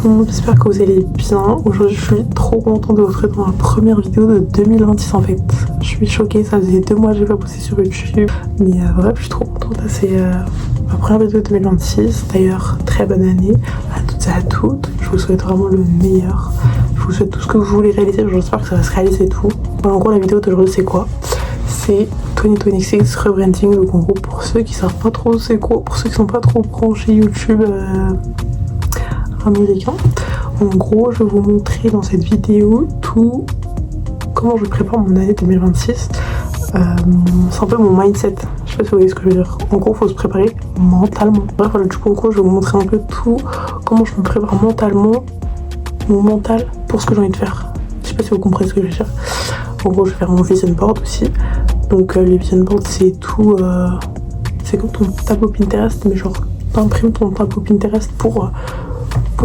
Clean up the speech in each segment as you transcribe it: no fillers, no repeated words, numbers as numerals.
tout le monde, j'espère que vous allez bien. Aujourd'hui je suis trop contente de vous retrouver dans la première vidéo de 2026 en fait. Je suis choquée, ça faisait 2 mois que j'ai pas posté sur YouTube. Mais bref, je suis trop contente, c'est ma première vidéo de 2026. D'ailleurs, très bonne année à toutes et à toutes. Je vous souhaite vraiment le meilleur. Je vous souhaite tout ce que vous voulez réaliser, j'espère que ça va se réaliser tout. Voilà, en gros la vidéo d'aujourd'hui c'est quoi? C'est 2026 rebranding, donc en gros pour ceux qui savent pas trop c'est quoi, pour ceux qui sont pas trop branchés YouTube américain. En gros, je vais vous montrer dans cette vidéo tout comment je prépare mon année 2026. C'est un peu mon mindset. Je sais pas si vous voyez ce que je veux dire. En gros, il faut se préparer mentalement. Bref, voilà, du coup, en gros, je vais vous montrer un peu tout comment je me prépare mentalement, mon mental pour ce que j'ai envie de faire. Je sais pas si vous comprenez ce que je veux dire. En gros, je vais faire mon vision board aussi. Donc, les vision boards, c'est tout. C'est comme ton tableau Pinterest, mais genre, t'imprimes ton tableau Pinterest pour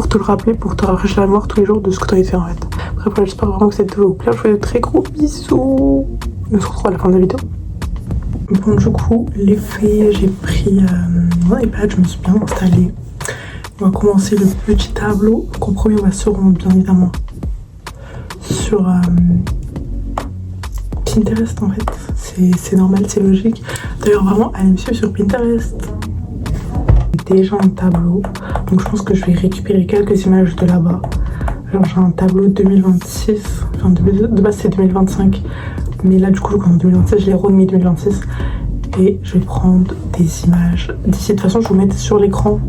te le rappeler, pour te rafraîchir la mémoire tous les jours de ce que tu as envie de faire en fait. Bref, voilà, j'espère vraiment que cette vidéo vous plaît. Je vous fais de très gros bisous. On se retrouve à la fin de la vidéo. Bon, du coup, les faits, j'ai pris mon iPad, je me suis bien installée. On va commencer le petit tableau. Donc en premier, on va se rendre bien évidemment sur Pinterest en fait. C'est normal, c'est logique. D'ailleurs, vraiment, allez me suivre sur Pinterest. Déjà un tableau, donc je pense que je vais récupérer quelques images de là-bas. Alors j'ai un tableau 2026, enfin de base c'est 2025, mais là du coup en 2026 je l'ai remis 2026 et je vais prendre des images d'ici. De toute façon je vais vous mettre sur l'écran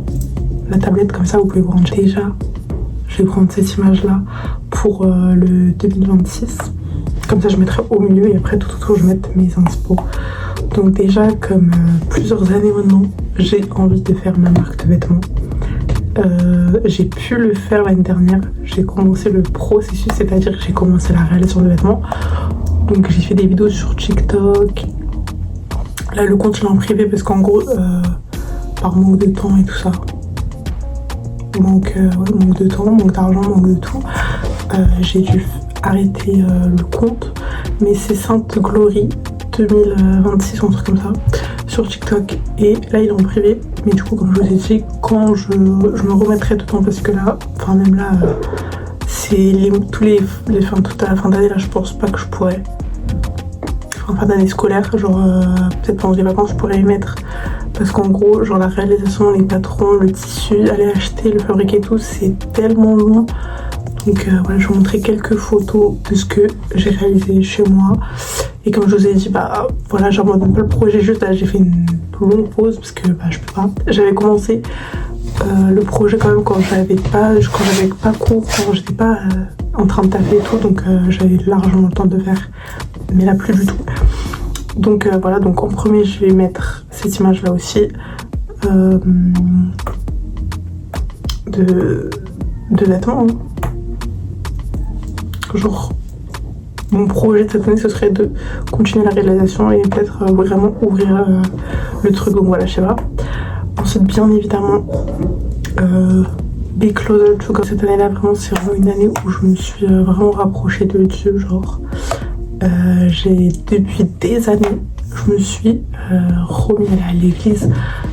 la tablette, comme ça vous pouvez voir. Déjà je vais prendre cette image là pour le 2026, comme ça je mettrai au milieu et après tout autour je vais mettre mes inspo. Donc déjà comme plusieurs années maintenant j'ai envie de faire ma marque de vêtements. J'ai pu le faire l'année dernière, j'ai commencé le processus, c'est-à-dire que j'ai commencé la réalisation de vêtements. Donc j'ai fait des vidéos sur TikTok. Là le compte il est en privé parce qu'en gros par manque de temps et tout ça, manque de temps, manque d'argent, manque de tout, j'ai dû arrêter le compte. Mais c'est Sainte Glory 2026 ou un truc comme ça sur TikTok, et là il est en privé. Mais du coup comme je vous ai dit, quand je me remettrai dedans, parce que là, enfin même là c'est toute la fin d'année là, je pense pas que je pourrais, enfin fin d'année scolaire, genre peut-être pendant les vacances je pourrais y mettre, parce qu'en gros genre la réalisation, les patrons, le tissu, aller acheter, le fabriquer, tout c'est tellement long. Donc voilà, je vais vous montrer quelques photos de ce que j'ai réalisé chez moi. Et comme je vous ai dit, bah voilà, j'abandonne un peu le projet, juste là j'ai fait une longue pause parce que bah je peux pas. J'avais commencé le projet quand même quand j'avais pas cours, quand j'étais pas en train de taper et tout, donc j'avais largement le temps de faire, mais là plus du tout. Donc voilà, donc en premier je vais mettre cette image là aussi de vêtements, hein. Genre mon projet de cette année ce serait de continuer la réalisation et peut-être vraiment ouvrir le truc, donc voilà, je sais pas. Ensuite bien évidemment Be Closer to God. Cette année là vraiment c'est vraiment une année où je me suis vraiment rapprochée de Dieu. Genre j'ai depuis des années je me suis remis à l'église.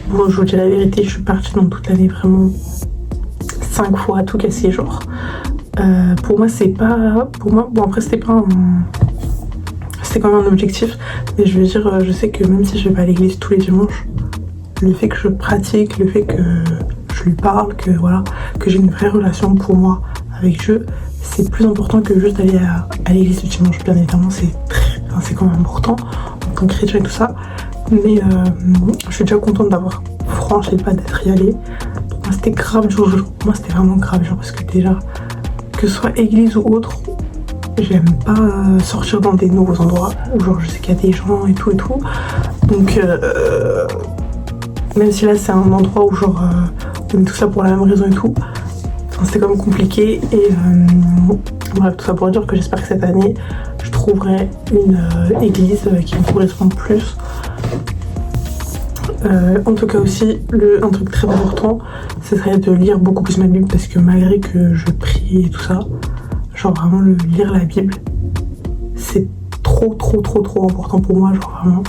Bon, je vous dis la vérité, je suis partie dans toute l'année vraiment 5 fois à tout casser, genre pour moi c'est pas, pour moi bon après c'était pas c'était quand même un objectif, mais je veux dire je sais que même si je vais pas à l'église tous les dimanches, le fait que je pratique, le fait que je lui parle, que voilà, que j'ai une vraie relation pour moi avec Dieu, c'est plus important que juste aller à l'église le dimanche. Bien évidemment c'est quand même important en tant que chrétien et tout ça, mais je suis déjà contente d'avoir franchi le pas d'être y allée. Pour moi c'était grave dur, pour moi c'était vraiment grave dur, parce que déjà que ce soit église ou autre, j'aime pas sortir dans des nouveaux endroits où genre je sais qu'il y a des gens et tout, donc même si là c'est un endroit où genre on est tout ça pour la même raison et tout, enfin, c'est quand même compliqué. Et bref, tout ça pour dire que j'espère que cette année je trouverai une église qui me correspond plus. En tout cas aussi, un truc très important, ce serait de lire beaucoup plus ma Bible, parce que malgré que je prie et tout ça, genre vraiment lire la Bible, c'est trop important pour moi, genre vraiment.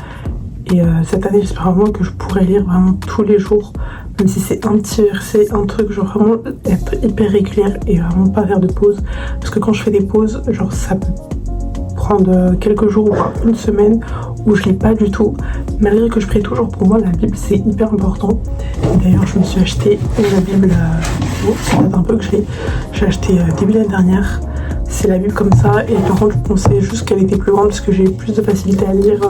Et cette année j'espère vraiment que je pourrai lire vraiment tous les jours même si c'est un petit verset, un truc, genre vraiment être hyper régulière et vraiment pas faire de pause. Parce que quand je fais des pauses, genre ça peut prendre quelques jours ou une semaine où je lis pas du tout. Malgré que je prie toujours, pour moi la Bible c'est hyper important. Et d'ailleurs je me suis acheté la Bible, ça date un peu que j'ai acheté début l'année dernière. C'est la Bible comme ça, et par contre je pensais juste qu'elle était plus grande parce que j'ai plus de facilité à lire.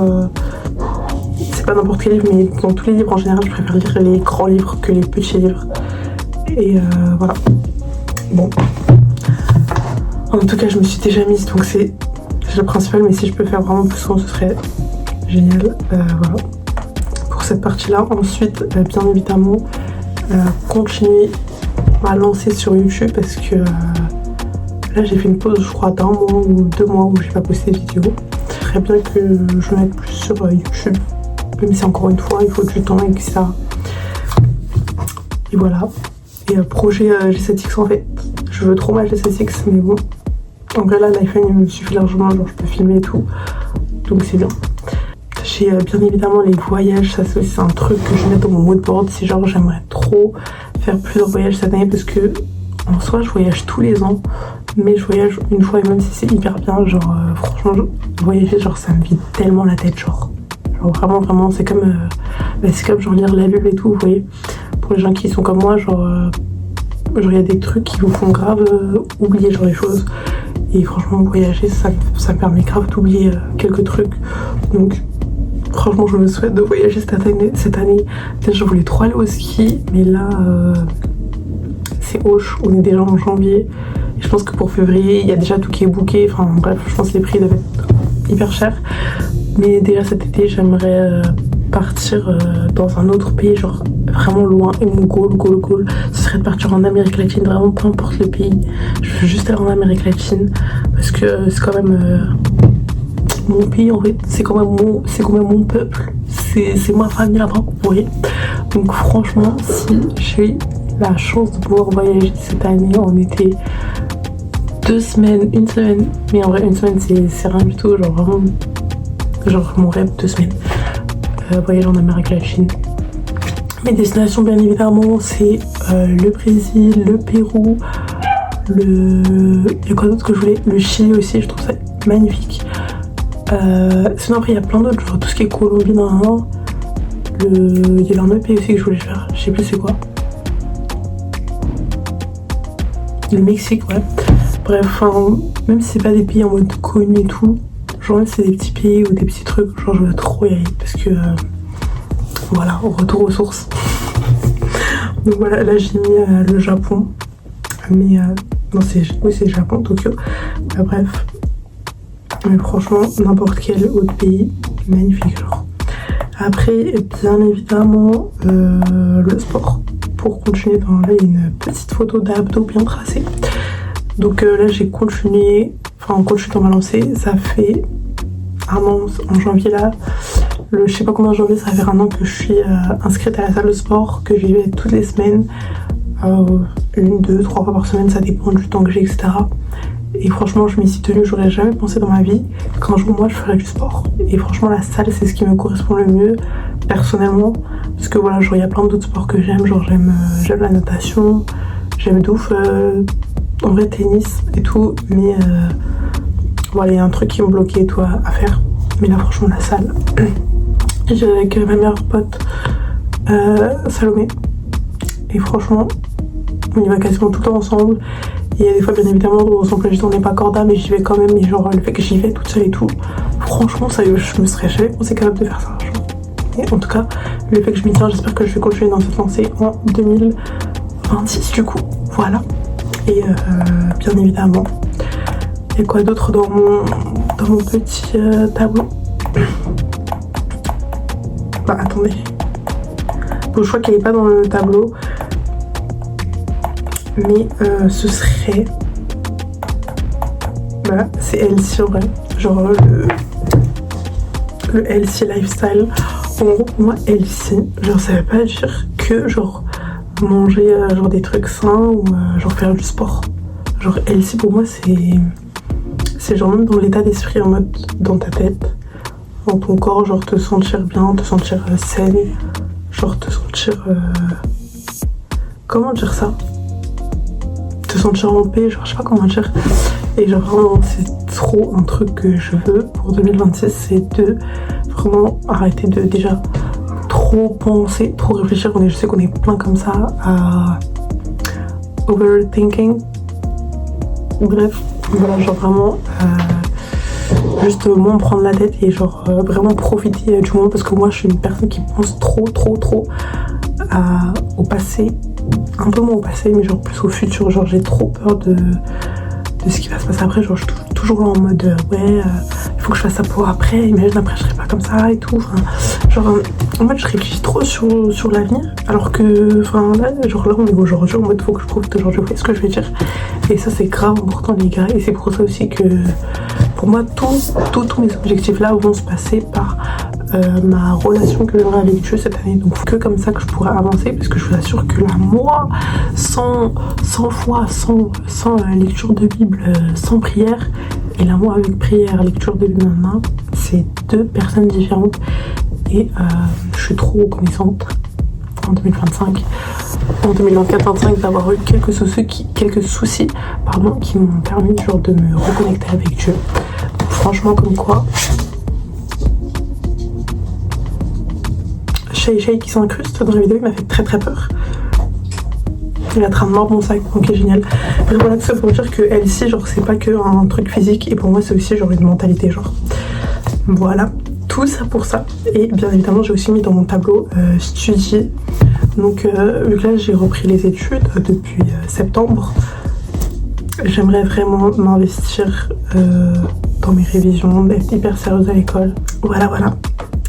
C'est pas n'importe quel livre, mais dans tous les livres en général je préfère lire les grands livres que les petits livres. Et voilà. Bon. En tout cas je me suis déjà mise, donc c'est le principal, mais si je peux faire vraiment plus souvent ce serait génial. Voilà pour cette partie là. Ensuite bien évidemment continuer à lancer sur YouTube parce que là j'ai fait une pause je crois d'1 mois ou 2 mois où j'ai pas posté de vidéo. Très bien que je me mette plus sur YouTube, même si encore une fois il faut du temps et que ça. Et voilà. Et projet G7X en fait, je veux trop ma G7X, mais bon, en vrai là l'iPhone il me suffit largement, genre je peux filmer et tout, donc c'est bien. J'ai bien évidemment les voyages, ça c'est un truc que je vais mettre dans mon mood board. Si genre j'aimerais trop faire plusieurs voyages cette année, parce que en soi je voyage tous les ans, mais je voyage une fois, et même si c'est hyper bien, genre franchement voyager genre ça me vide tellement la tête, genre vraiment c'est comme genre lire la Bible et tout, vous voyez, pour les gens qui sont comme moi, genre il y a des trucs qui vous font grave oublier genre les choses, et franchement voyager ça me permet grave d'oublier quelques trucs. Donc franchement je me souhaite de voyager cette année. Déjà je voulais trop aller au ski, mais là c'est hoche, on est déjà en janvier et je pense que pour février il y a déjà tout qui est booké. Enfin bref, je pense que les prix doivent être hyper chers, mais déjà cet été j'aimerais partir dans un autre pays, genre vraiment loin. Et mon goal ce serait de partir en Amérique latine, vraiment peu importe le pays, je veux juste aller en Amérique latine parce que c'est quand même mon pays en fait, c'est quand même mon peuple, c'est ma famille là-bas, vous voyez. Donc franchement si j'ai la chance de pouvoir voyager cette année en été, 2 semaines, 1 semaine, mais en vrai 1 semaine c'est rien du tout, genre vraiment genre mon rêve, 2 semaines voyager en Amérique latine. Mes destinations bien évidemment c'est le Brésil, le Pérou, il y a quoi d'autre que je voulais, le Chili aussi, je trouve ça magnifique. Sinon après il y a plein d'autres, genre tout ce qui est Colombie, il y a un autre pays aussi que je voulais faire, je sais plus c'est quoi, le Mexique, ouais. Bref, enfin, même si c'est pas des pays en mode connus et tout, genre même si c'est des petits pays ou des petits trucs, genre je veux trop y aller parce que voilà, on retourne aux sources. Donc voilà, là j'ai mis le Japon, mais non c'est le Japon, Tokyo. Bref, mais franchement n'importe quel autre pays, magnifique genre. Après bien évidemment le sport, pour continuer. Là il y a une petite photo d'abdos bien tracée. Donc là j'ai continué dans ma lancée, ça fait 1 an en janvier là. Je sais pas combien de janvier, ça va faire 1 an que je suis inscrite à la salle de sport, que j'y vais toutes les semaines, 1, 2, 3 fois par semaine, ça dépend du temps que j'ai, etc. Et franchement je m'y suis tenue, j'aurais jamais pensé dans ma vie qu'un jour moi je ferais du sport. Et franchement la salle c'est ce qui me correspond le mieux personnellement, parce que voilà, genre il y a plein d'autres sports que j'aime, genre j'aime la natation, j'aime de ouf en vrai tennis et tout, mais voilà, il y a un truc qui me bloquait et tout à faire. Mais là franchement la salle, j'étais avec ma meilleure pote Salomé, et franchement on y va quasiment tout le temps ensemble. Il y a des fois bien évidemment où son emploi du temps n'est pas accordable, mais j'y vais quand même. Mais genre le fait que j'y vais toute seule et tout, franchement ça, je me serais jamais pensé capable de faire ça, genre. Et en tout cas le fait que je m'y tiens, j'espère que je vais continuer dans cette lancée en 2026 du coup, voilà. Et bien évidemment il y a quoi d'autre dans mon petit tableau. Bah attendez, bon, je crois qu'elle est pas dans le tableau, mais ce serait voilà, c'est healthy en vrai, genre le healthy lifestyle. En gros pour moi healthy, genre ça veut pas dire que genre manger genre des trucs sains ou genre faire du sport. Genre healthy pour moi c'est genre même dans l'état d'esprit, en mode dans ta tête, dans ton corps, genre te sentir bien, te sentir saine, genre te sentir comment dire ça, te sentir en paix, genre je sais pas comment dire. Et genre vraiment c'est trop un truc que je veux pour 2026, c'est de vraiment arrêter de déjà trop penser, trop réfléchir. Je sais qu'on est plein comme ça à overthinking. Bref, voilà, genre vraiment juste moins prendre la tête et genre vraiment profiter du moment, parce que moi je suis une personne qui pense trop au passé, un peu moins au passé mais genre plus au futur. Genre j'ai trop peur de ce qui va se passer après. Genre je suis toujours là en mode ouais il faut que je fasse ça pour après, imagine après je serai pas comme ça et tout. Enfin, genre en fait je réfléchis trop sur l'avenir, alors que enfin là genre là on est aujourd'hui en mode faut que je profite aujourd'hui. Vous voyez ce que je veux dire? Et ça c'est grave important les gars, et c'est pour ça aussi que pour moi tous mes objectifs là vont se passer par ma relation que j'aurai avec Dieu cette année. Donc que comme ça que je pourrai avancer, parce que je vous assure que là moi sans lecture de Bible, sans prière, et là moi avec prière, lecture de Bible, c'est deux personnes différentes. Et je suis trop reconnaissante en 2025, en 2024-25 d'avoir eu quelques soucis qui m'ont permis genre de me reconnecter avec Dieu. Donc, franchement comme quoi Shay qui s'incruste dans la vidéo, il m'a fait très peur. Il est en train de mordre mon sac, ok génial. Bref voilà, tout ça pour dire que LC genre c'est pas que un truc physique, et pour moi c'est aussi genre une mentalité genre. Voilà, tout ça pour ça. Et bien évidemment j'ai aussi mis dans mon tableau Studie. Donc vu que là j'ai repris les études depuis septembre, j'aimerais vraiment m'investir dans mes révisions, d'être hyper sérieuse à l'école. Voilà.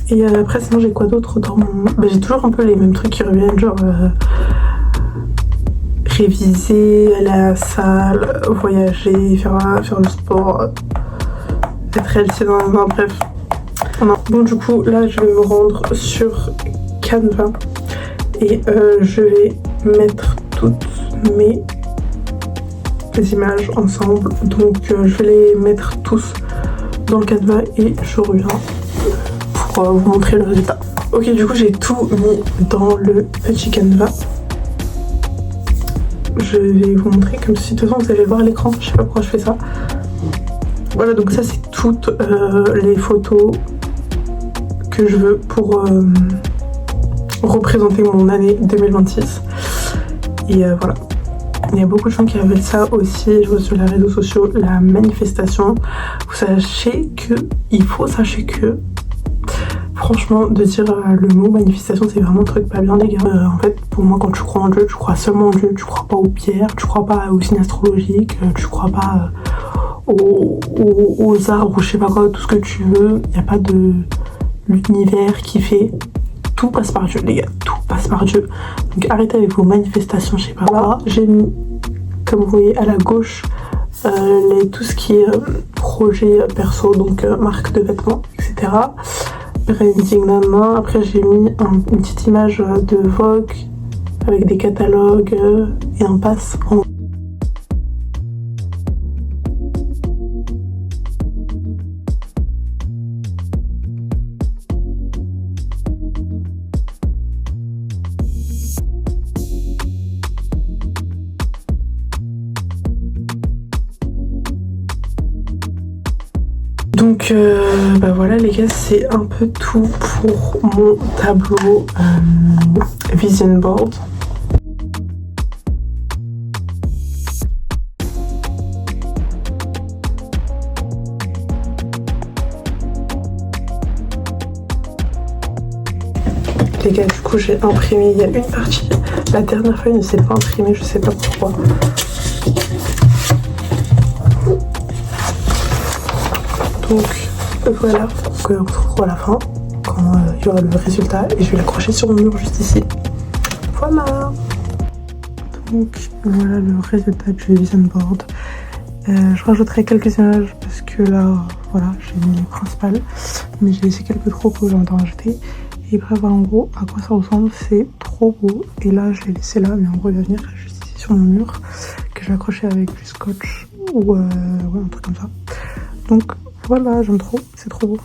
Et après sinon j'ai quoi d'autre dans mon... j'ai toujours un peu les mêmes trucs qui reviennent, genre réviser, aller à la salle, voyager, faire le sport, être healthy bref. Bon du coup là je vais me rendre sur Canva et je vais mettre toutes mes images ensemble. Donc je vais les mettre tous dans le Canva et je reviens pour vous montrer le résultat. Ok du coup j'ai tout mis dans le petit Canva. Je vais vous montrer comme si de toute façon vous allez voir l'écran, je sais pas pourquoi je fais ça. Voilà, donc ça c'est toutes les photos que je veux pour représenter mon année 2026. Et voilà, il y a beaucoup de gens qui avaient ça aussi, je vois sur les réseaux sociaux, la manifestation. Il faut sachez que franchement, de dire le mot manifestation, c'est vraiment un truc pas bien les gars. En fait, pour moi, quand tu crois en Dieu, tu crois seulement en Dieu. Tu crois pas aux pierres, tu crois pas aux signes astrologiques, tu crois pas aux arbres ou je sais pas quoi, tout ce que tu veux. Il n'y a pas de l'univers qui fait. Tout passe par Dieu les gars, tout passe par Dieu. Donc arrêtez avec vos manifestations, je sais pas quoi. J'ai mis, comme vous voyez à la gauche, tout ce qui est projet perso, donc marque de vêtements, etc. Branding main. Après j'ai mis une petite image de Vogue avec des catalogues et un pass en... Donc bah voilà les gars, c'est un peu tout pour mon tableau vision board. Les gars, du coup j'ai imprimé, il y a une partie, la dernière feuille ne s'est pas imprimée, je sais pas pourquoi. Donc voilà, on se retrouve à la fin quand il y aura le résultat, et je vais l'accrocher sur mon mur juste ici. Voilà. Donc voilà le résultat du vision board. Je rajouterai quelques images parce que là voilà j'ai mis les principales, mais j'ai laissé quelques trop que j'ai envie d'en rajouter. Et bref voilà en gros à quoi ça ressemble, c'est trop beau. Et là je l'ai laissé là, mais en gros il va venir juste ici sur mon mur, que je vais accrocher avec du scotch ou ouais, un truc comme ça. Donc voilà, j'aime trop, c'est trop beau.